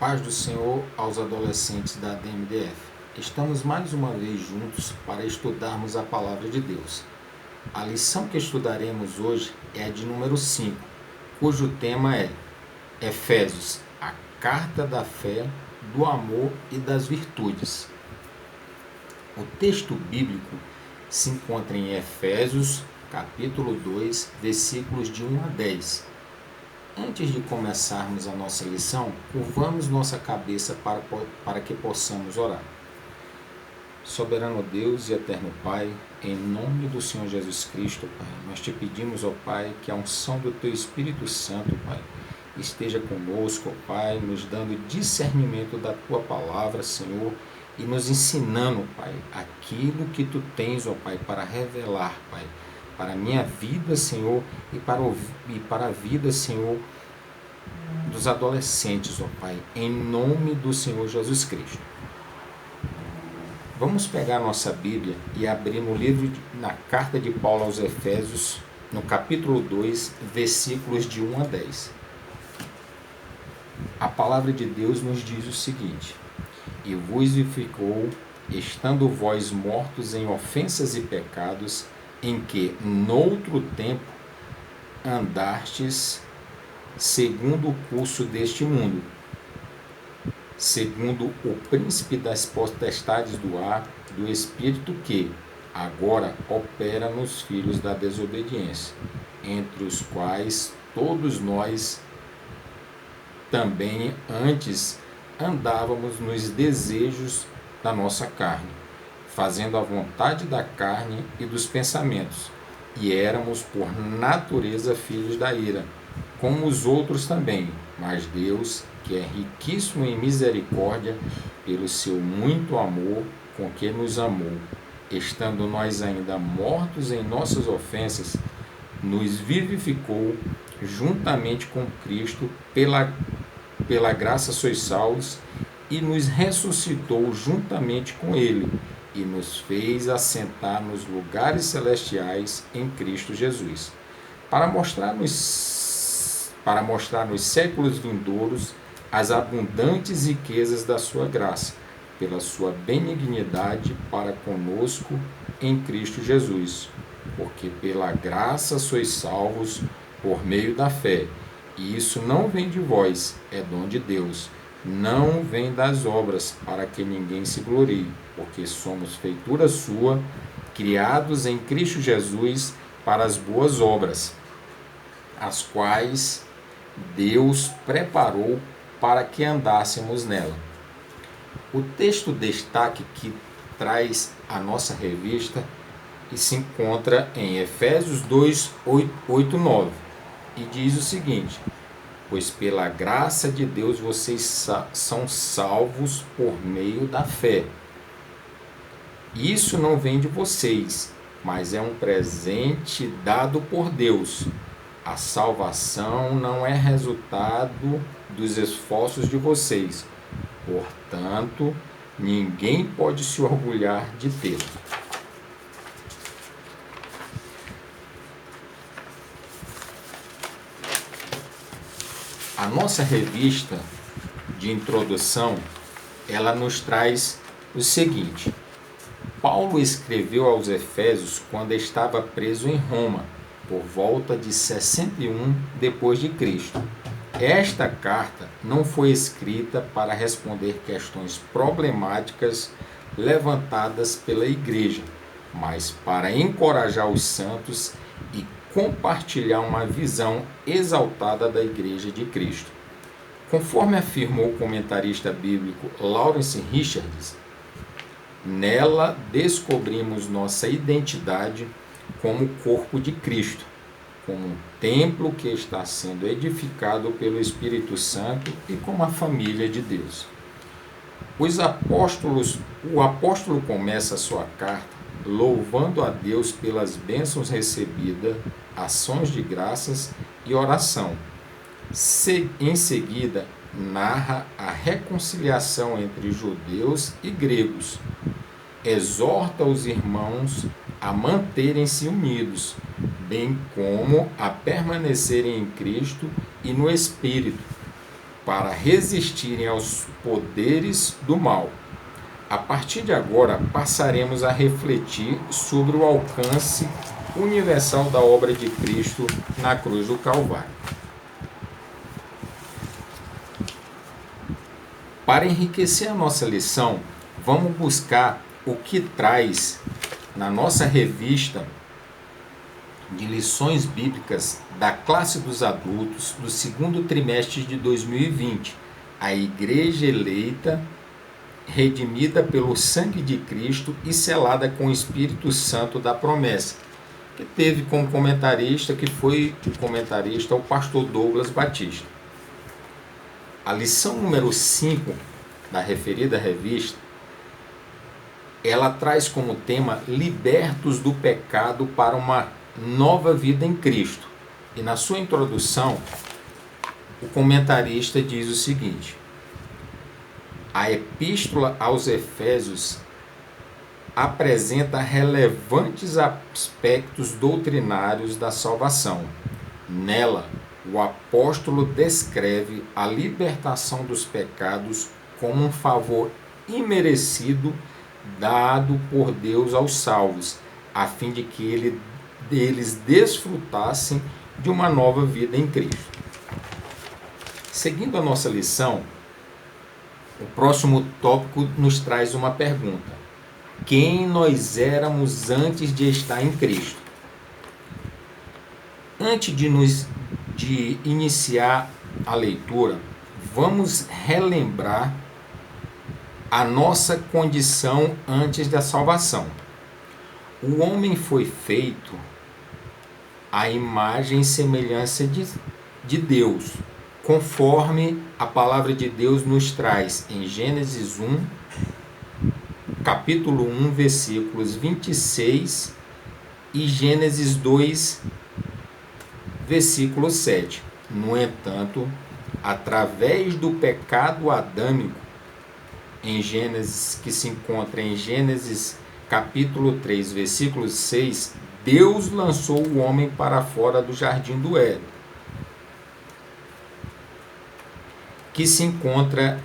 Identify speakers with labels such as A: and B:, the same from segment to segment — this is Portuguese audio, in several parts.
A: paz do Senhor aos adolescentes da DMDF. Estamos mais uma vez juntos para estudarmos a Palavra de Deus. A lição que estudaremos hoje é a de número 5, cujo tema é Efésios, a carta da fé, do amor e das virtudes. O texto bíblico se encontra em Efésios, capítulo 2, versículos de 1 a 10. Antes de começarmos a nossa lição, curvamos nossa cabeça para que possamos orar. Soberano Deus e eterno Pai, em nome do Senhor Jesus Cristo, Pai, nós te pedimos, ó Pai, que a unção do Teu Espírito Santo, Pai, esteja conosco, ó Pai, nos dando discernimento da Tua palavra, Senhor, e nos ensinando, Pai, aquilo que Tu tens, ó Pai, para revelar, Pai, para a minha vida, Senhor, e para a vida, Senhor, dos adolescentes, ó Pai, em nome do Senhor Jesus Cristo. Vamos pegar nossa Bíblia e abrir no livro, na carta de Paulo aos Efésios, no capítulo 2, versículos de 1 a 10. A palavra de Deus nos diz o seguinte: E vos vivificou, estando vós mortos em ofensas e pecados, em que, noutro tempo, andastes segundo o curso deste mundo, segundo o príncipe das potestades do ar, do espírito que agora opera nos filhos da desobediência, entre os quais todos nós também antes andávamos nos desejos da nossa carne, fazendo a vontade da carne e dos pensamentos, e éramos por natureza filhos da ira, como os outros também. Mas Deus, que é riquíssimo em misericórdia, pelo seu muito amor com que nos amou, estando nós ainda mortos em nossas ofensas, nos vivificou juntamente com Cristo, pela graça sois salvos, e nos ressuscitou juntamente com Ele, e nos fez assentar nos lugares celestiais em Cristo Jesus, para mostrar nos séculos vindouros as abundantes riquezas da sua graça, pela sua benignidade para conosco em Cristo Jesus. Porque pela graça sois salvos por meio da fé, e isso não vem de vós, é dom de Deus, não vem das obras, para que ninguém se glorie, porque somos feitura sua, criados em Cristo Jesus para as boas obras, as quais Deus preparou para que andássemos nela. O texto destaque que traz a nossa revista e se encontra em Efésios 2, 8, 9, e diz o seguinte: Pois pela graça de Deus vocês são salvos por meio da fé. Isso não vem de vocês, mas é um presente dado por Deus. A salvação não é resultado dos esforços de vocês. Portanto, ninguém pode se orgulhar de tê-lo. A nossa revista de introdução, ela nos traz o seguinte: Paulo escreveu aos Efésios quando estava preso em Roma, por volta de 61 depois de Cristo. Esta carta não foi escrita para responder questões problemáticas levantadas pela igreja, mas para encorajar os santos e compartilhar uma visão exaltada da Igreja de Cristo. Conforme afirmou o comentarista bíblico Lawrence Richards, nela descobrimos nossa identidade como corpo de Cristo, como um templo que está sendo edificado pelo Espírito Santo e como a família de Deus. O apóstolo começa a sua carta louvando a Deus pelas bênçãos recebidas, ações de graças e oração. Em seguida, narra a reconciliação entre judeus e gregos. Exorta os irmãos a manterem-se unidos, bem como a permanecerem em Cristo e no Espírito, para resistirem aos poderes do mal. A partir de agora, passaremos a refletir sobre o alcance universal da obra de Cristo na cruz do Calvário. Para enriquecer a nossa lição, vamos buscar o que traz na nossa revista de lições bíblicas da classe dos adultos do segundo trimestre de 2020, a Igreja eleita, redimida pelo sangue de Cristo e selada com o Espírito Santo da promessa, que teve como comentarista, que foi o comentarista, o pastor Douglas Batista. A lição número 5 da referida revista, ela traz como tema libertos do pecado para uma nova vida em Cristo. E na sua introdução, o comentarista diz o seguinte: a epístola aos Efésios apresenta relevantes aspectos doutrinários da salvação. Nela, o apóstolo descreve a libertação dos pecados como um favor imerecido dado por Deus aos salvos, a fim de que eles desfrutassem de uma nova vida em Cristo. Seguindo a nossa lição, o próximo tópico nos traz uma pergunta: quem nós éramos antes de estar em Cristo? Antes de iniciar a leitura, vamos relembrar a nossa condição antes da salvação. O homem foi feito à imagem e semelhança de Deus, conforme a palavra de Deus nos traz em Gênesis 1, capítulo 1, versículos 26 e Gênesis 2, versículo 7. No entanto, através do pecado adâmico, em Gênesis, que se encontra em Gênesis capítulo 3, versículo 6, Deus lançou o homem para fora do jardim do Éden, que se encontra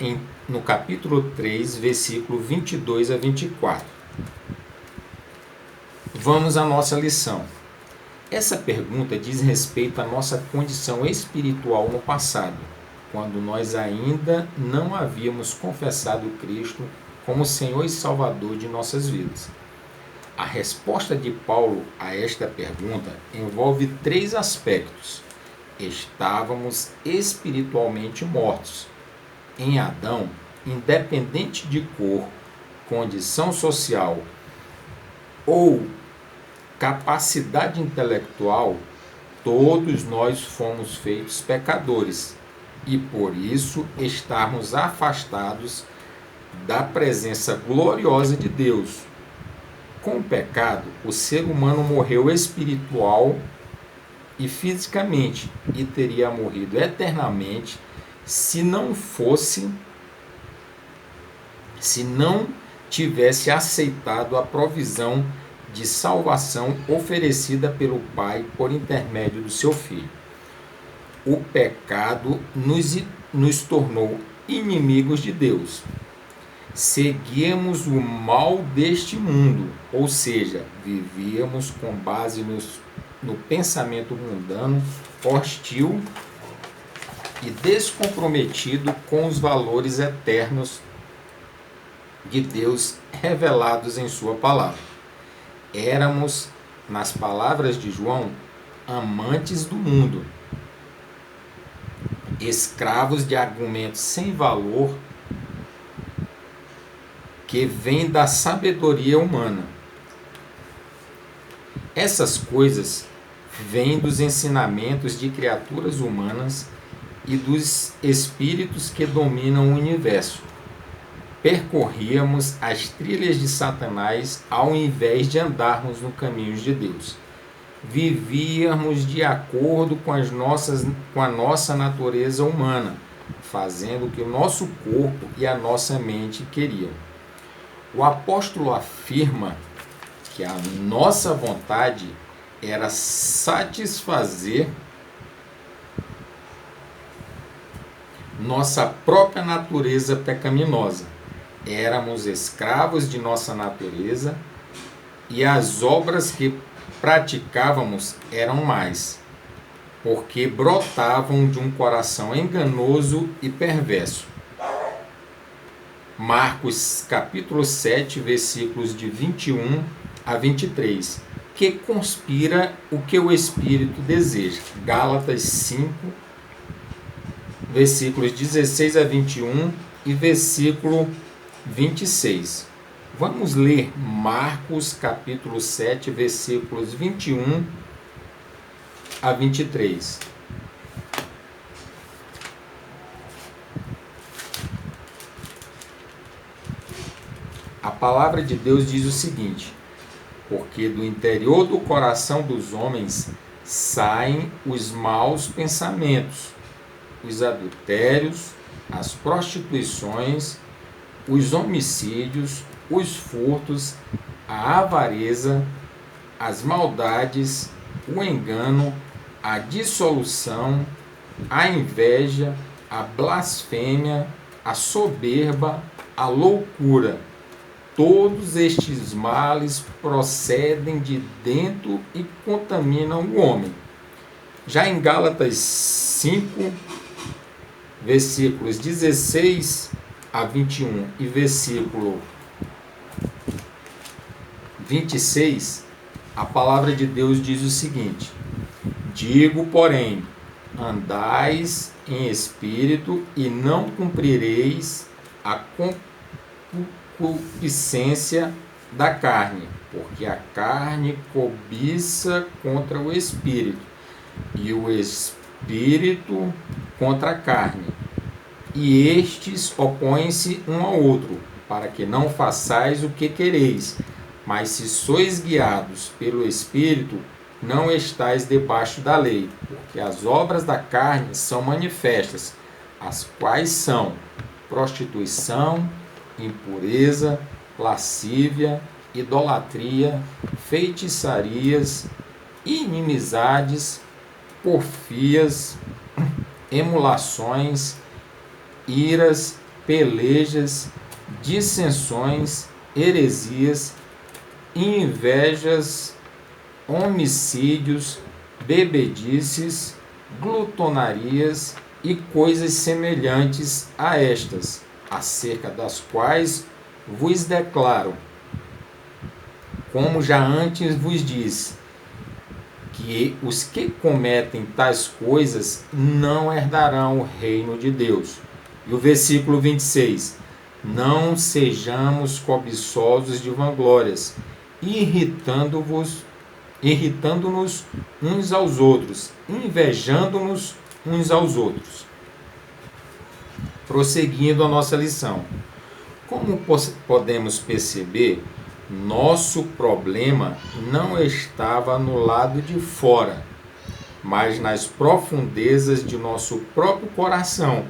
A: no capítulo 3, versículo 22 a 24. Vamos à nossa lição. Essa pergunta diz respeito à nossa condição espiritual no passado, quando nós ainda não havíamos confessado Cristo como Senhor e Salvador de nossas vidas. A resposta de Paulo a esta pergunta envolve 3 aspectos. Estávamos espiritualmente mortos. Em Adão, independente de cor, condição social ou capacidade intelectual, todos nós fomos feitos pecadores e por isso estarmos afastados da presença gloriosa de Deus. Com o pecado, o ser humano morreu espiritual e fisicamente e teria morrido eternamente se não tivesse aceitado a provisão de salvação oferecida pelo Pai por intermédio do seu Filho. O pecado nos tornou inimigos de Deus. Seguíamos o mal deste mundo, ou seja, vivíamos com base no pensamento mundano, hostil e descomprometido com os valores eternos de Deus revelados em sua palavra. Éramos, nas palavras de João, amantes do mundo, escravos de argumentos sem valor que vêm da sabedoria humana. Essas coisas vêm dos ensinamentos de criaturas humanas e dos espíritos que dominam o universo. Percorríamos as trilhas de Satanás ao invés de andarmos no caminho de Deus. Vivíamos de acordo com a nossa natureza humana, fazendo o que o nosso corpo e a nossa mente queriam. O apóstolo afirma que a nossa vontade era nossa própria natureza pecaminosa. Éramos escravos de nossa natureza e as obras que praticávamos eram mais, porque brotavam de um coração enganoso e perverso. Marcos capítulo 7, versículos de 21 a 23. Que conspira o que o Espírito deseja. Gálatas 5, versículos 16 a 21 e versículo 26. Vamos ler Marcos capítulo 7, versículos 21 a 23. A palavra de Deus diz o seguinte: porque do interior do coração dos homens saem os maus pensamentos, os adultérios, as prostituições, os homicídios, os furtos, a avareza, as maldades, o engano, a dissolução, a inveja, a blasfêmia, a soberba, a loucura. Todos estes males procedem de dentro e contaminam o homem. Já em Gálatas 5, versículos 16 a 21 e versículo 26, a palavra de Deus diz o seguinte: digo, porém, andais em espírito e não cumprireis a concupiscência da carne, porque a carne cobiça contra o espírito, e o espírito contra a carne, e estes opõem-se um ao outro, para que não façais o que quereis. Mas se sois guiados pelo Espírito, não estais debaixo da lei, porque as obras da carne são manifestas, as quais são prostituição, impureza, lascívia, idolatria, feitiçarias, inimizades, porfias, emulações, iras, pelejas, dissensões, heresias, invejas, homicídios, bebedices, glutonarias e coisas semelhantes a estas, acerca das quais vos declaro, como já antes vos disse, que os que cometem tais coisas não herdarão o reino de Deus. E o versículo 26, não sejamos cobiçosos de vanglórias, irritando-nos uns aos outros, invejando-nos uns aos outros. Prosseguindo a nossa lição. Como podemos perceber, nosso problema não estava no lado de fora, mas nas profundezas de nosso próprio coração.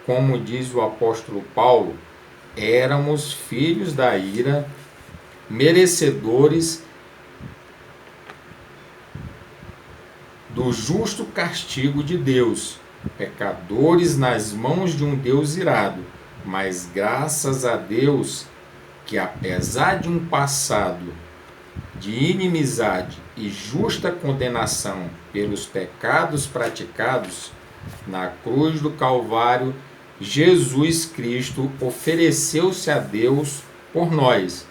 A: Como diz o apóstolo Paulo, éramos filhos da ira, merecedores do justo castigo de Deus, pecadores nas mãos de um Deus irado, mas graças a Deus que, apesar de um passado de inimizade e justa condenação pelos pecados praticados, na cruz do Calvário, Jesus Cristo ofereceu-se a Deus por nós,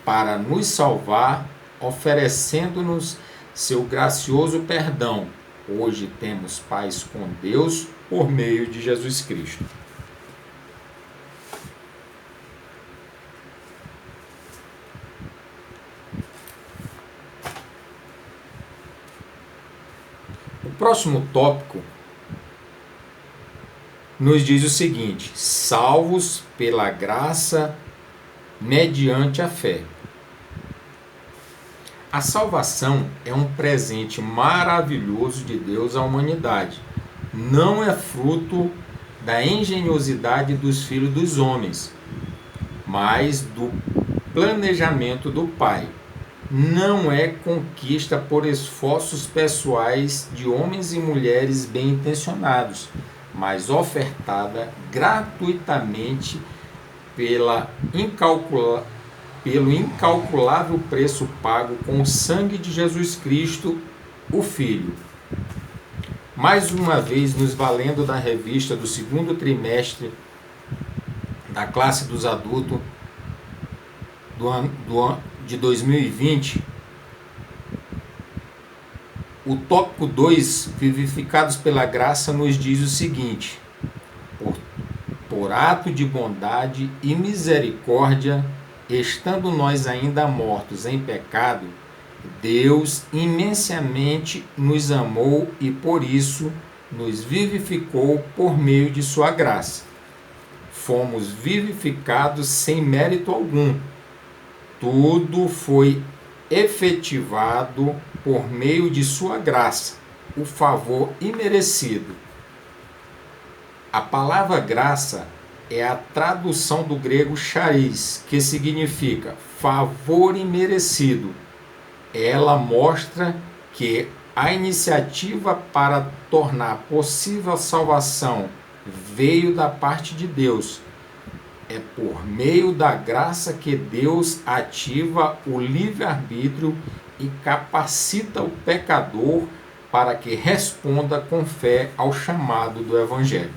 A: para nos salvar, oferecendo-nos seu gracioso perdão. Hoje temos paz com Deus por meio de Jesus Cristo. O próximo tópico nos diz o seguinte: salvos pela graça mediante a fé. A salvação é um presente maravilhoso de Deus à humanidade. Não é fruto da engenhosidade dos filhos dos homens, mas do planejamento do Pai. Não é conquista por esforços pessoais de homens e mulheres bem intencionados, mas ofertada gratuitamente pelo incalculável preço pago com o sangue de Jesus Cristo, o Filho. Mais uma vez, nos valendo da revista do segundo trimestre da classe dos adultos de 2020, o tópico 2, vivificados pela graça, nos diz o seguinte: por ato de bondade e misericórdia, estando nós ainda mortos em pecado, Deus imensamente nos amou e por isso nos vivificou por meio de sua graça. Fomos vivificados sem mérito algum. Tudo foi efetivado por meio de sua graça, o favor imerecido. A palavra graça é a tradução do grego charis, que significa favor imerecido. Ela mostra que a iniciativa para tornar possível a salvação veio da parte de Deus. É por meio da graça que Deus ativa o livre-arbítrio e capacita o pecador para que responda com fé ao chamado do Evangelho.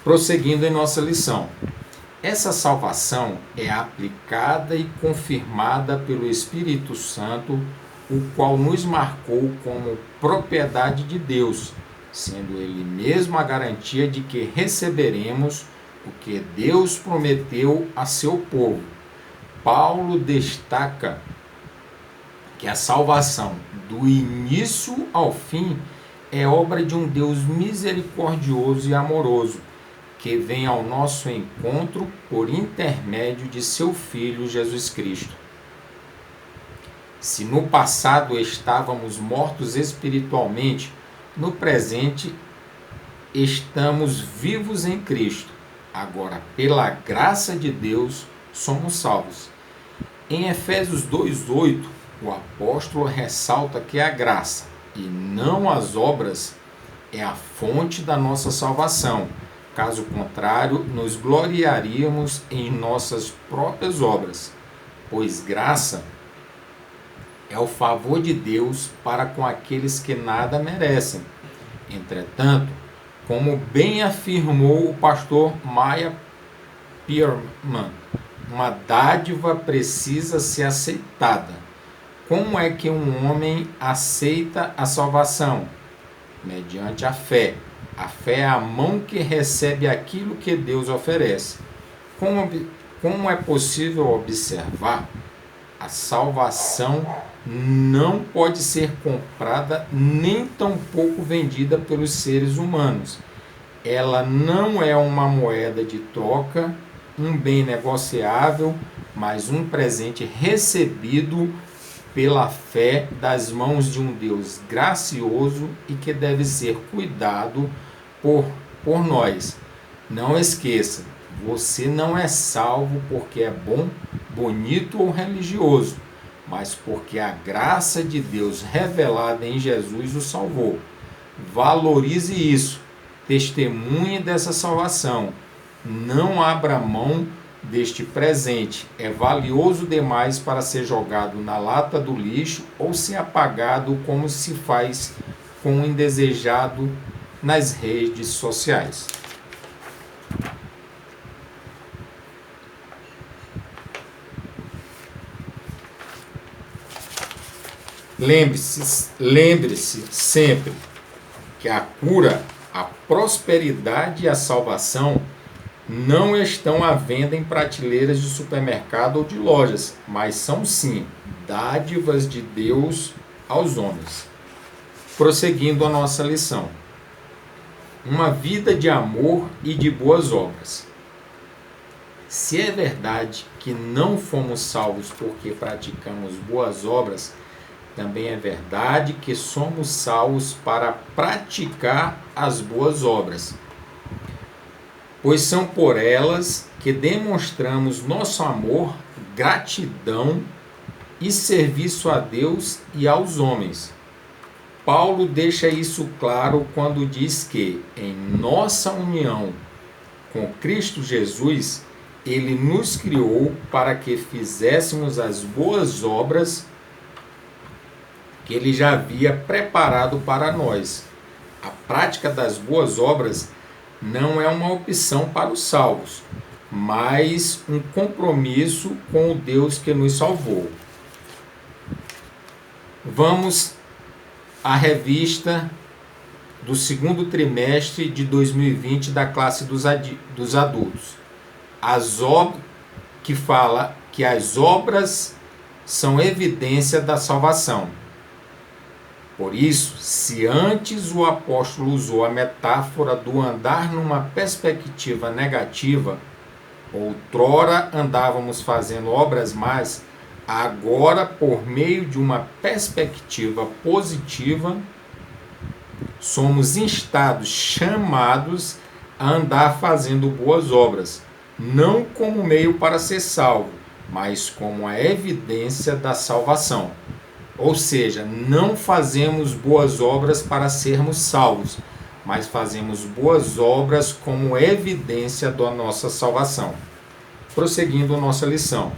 A: Prosseguindo em nossa lição. Essa salvação é aplicada e confirmada pelo Espírito Santo, o qual nos marcou como propriedade de Deus, sendo Ele mesmo a garantia de que receberemos o que Deus prometeu a seu povo. Paulo destaca que a salvação, do início ao fim, é obra de um Deus misericordioso e amoroso, que vem ao nosso encontro por intermédio de seu Filho Jesus Cristo. Se no passado estávamos mortos espiritualmente, no presente estamos vivos em Cristo. Agora, pela graça de Deus, somos salvos. Em Efésios 2:8, o apóstolo ressalta que a graça, e não as obras, é a fonte da nossa salvação. Caso contrário, nos gloriaríamos em nossas próprias obras, pois graça é o favor de Deus para com aqueles que nada merecem. Entretanto, como bem afirmou o pastor Maya Pierman, uma dádiva precisa ser aceitada. Como é que um homem aceita a salvação? Mediante a fé. A fé é a mão que recebe aquilo que Deus oferece. Como é possível observar, a salvação não pode ser comprada nem tampouco vendida pelos seres humanos. Ela não é uma moeda de troca, um bem negociável, mas um presente recebido pela fé das mãos de um Deus gracioso e que deve ser cuidado por nós. Não esqueça, você não é salvo porque é bom, bonito ou religioso, mas porque a graça de Deus revelada em Jesus o salvou. Valorize isso, testemunhe dessa salvação. Não abra mão deste presente, é valioso demais para ser jogado na lata do lixo ou ser apagado como se faz com o indesejado nas redes sociais. Lembre-se sempre que a cura, a prosperidade e a salvação não estão à venda em prateleiras de supermercado ou de lojas, mas são sim dádivas de Deus aos homens. Prosseguindo a nossa lição. Uma vida de amor e de boas obras. Se é verdade que não fomos salvos porque praticamos boas obras, também é verdade que somos salvos para praticar as boas obras, pois são por elas que demonstramos nosso amor, gratidão e serviço a Deus e aos homens. Paulo deixa isso claro quando diz que, em nossa união com Cristo Jesus, ele nos criou para que fizéssemos as boas obras que ele já havia preparado para nós. A prática das boas obras não é uma opção para os salvos, mas um compromisso com o Deus que nos salvou. Vamos à revista do segundo trimestre de 2020 da classe dos adultos. Que fala que as obras são evidência da salvação. Por isso, se antes o apóstolo usou a metáfora do andar numa perspectiva negativa, outrora andávamos fazendo obras más, agora, por meio de uma perspectiva positiva, somos instados, chamados a andar fazendo boas obras, não como meio para ser salvo, mas como a evidência da salvação. Ou seja, não fazemos boas obras para sermos salvos, mas fazemos boas obras como evidência da nossa salvação. Prosseguindo nossa lição.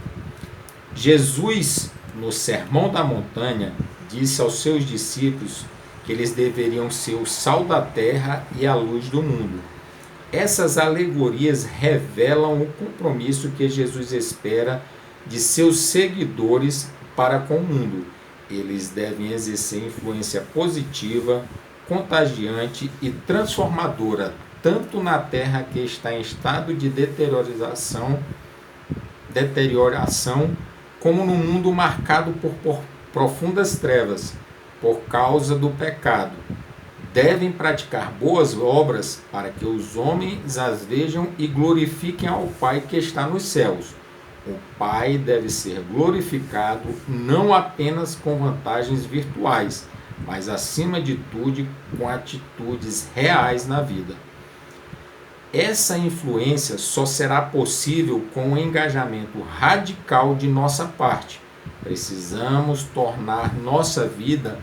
A: Jesus, no Sermão da Montanha, disse aos seus discípulos que eles deveriam ser o sal da terra e a luz do mundo. Essas alegorias revelam o compromisso que Jesus espera de seus seguidores para com o mundo. Eles devem exercer influência positiva, contagiante e transformadora, tanto na terra que está em estado de deterioração, como no mundo marcado por profundas trevas, por causa do pecado. Devem praticar boas obras para que os homens as vejam e glorifiquem ao Pai que está nos céus. O Pai deve ser glorificado não apenas com vantagens virtuais, mas acima de tudo com atitudes reais na vida. Essa influência só será possível com um engajamento radical de nossa parte. Precisamos tornar nossa vida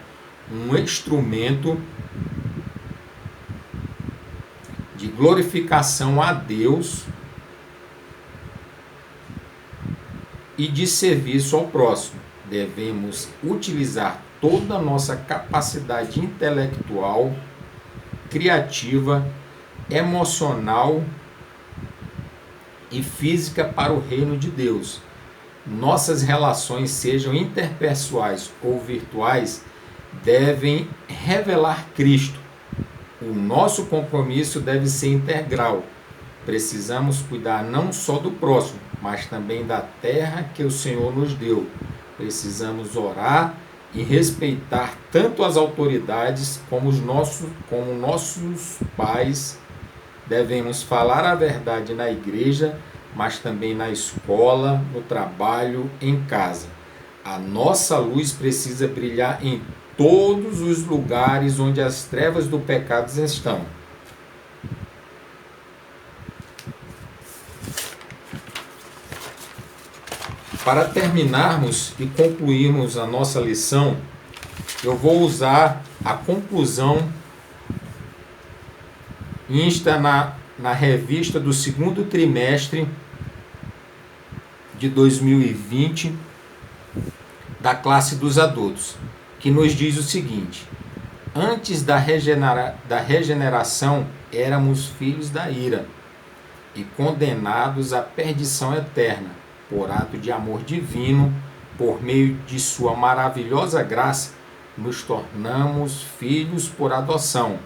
A: um instrumento de glorificação a Deus e de serviço ao próximo. Devemos utilizar toda a nossa capacidade intelectual, criativa, emocional e física para o reino de Deus. Nossas relações, sejam interpessoais ou virtuais, devem revelar Cristo. O nosso compromisso deve ser integral. Precisamos cuidar não só do próximo, mas também da terra que o Senhor nos deu. Precisamos orar e respeitar tanto as autoridades como nossos pais. Devemos falar a verdade na igreja, mas também na escola, no trabalho, em casa. A nossa luz precisa brilhar em todos os lugares onde as trevas do pecado estão. Para terminarmos e concluirmos a nossa lição, eu vou usar a conclusão insta na revista do segundo trimestre de 2020 da classe dos adultos, que nos diz o seguinte: antes da regeneração éramos filhos da ira e condenados à perdição eterna. Por ato de amor divino, por meio de sua maravilhosa graça, nos tornamos filhos por adoção.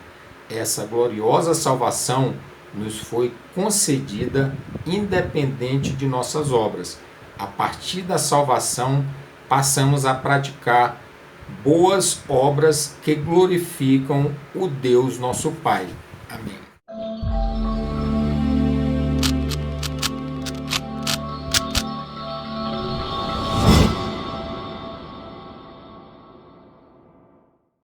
A: Essa gloriosa salvação nos foi concedida independente de nossas obras. A partir da salvação, passamos a praticar boas obras que glorificam o Deus nosso Pai. Amém.